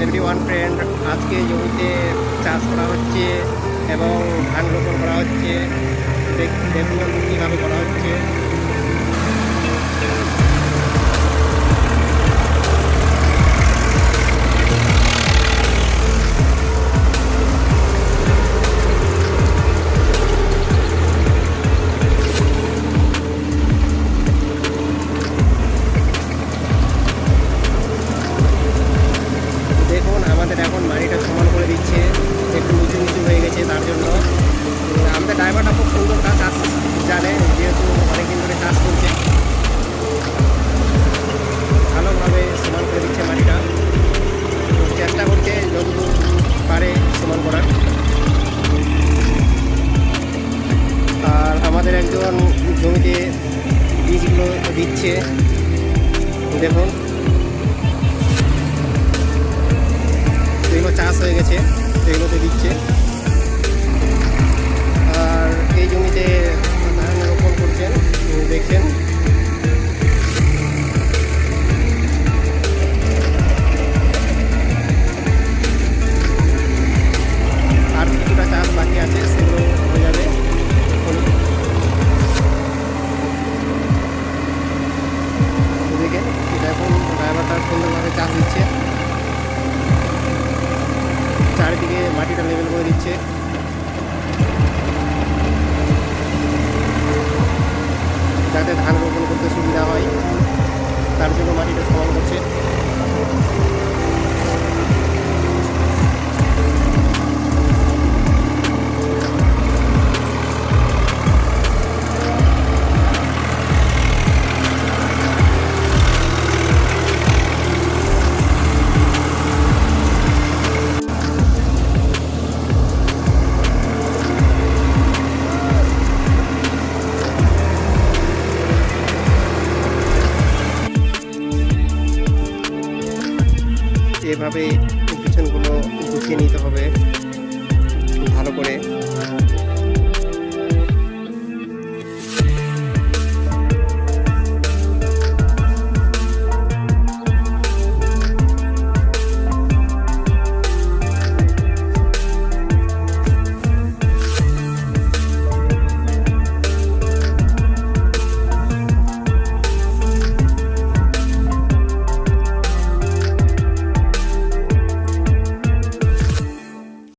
Everyone friend, আজকে জমিতে চাষ করা হচ্ছে এবং ধান রোপণ করা হচ্ছে। দেখুন কীভাবে করা হচ্ছে। দেখুন আমাদের এখন মাটিটা সমান করে দিচ্ছে, একটু নিচু নিচু হয়ে গেছে। তার জন্য আমাদের ড্রাইভারটা খুব সুন্দর চাষ জানে, যেহেতু অনেকদিন ধরে চাষ করছে। ভালোভাবে সমান করে দিচ্ছে মাটিটা, চেষ্টা করছে যতদূর পারে সমান করার। আর আমাদের একজন জমিতে বীজগুলো দিচ্ছে, দেখুন এগুলো চাষ হয়ে গেছে, এগুলোতে দিচ্ছে। আর এই জমিতে ধান রোপণ করছেন, দেখছেন। আর কিছুটা চাষ বাকি আছে, সেগুলো হয়ে যাবে। দেখেন এখন ড্রাইভারটা সুন্দরভাবে চাষ দিচ্ছে, চারিদিকে মাটিটা লেভেল করে দিচ্ছে। যাতে ধান রোপণ করতে সুবিধা হয়, তার জন্য মাটিটা সমান করছে। এভাবে পিছনগুলো গুছিয়ে নিতে হবে ভালো করে।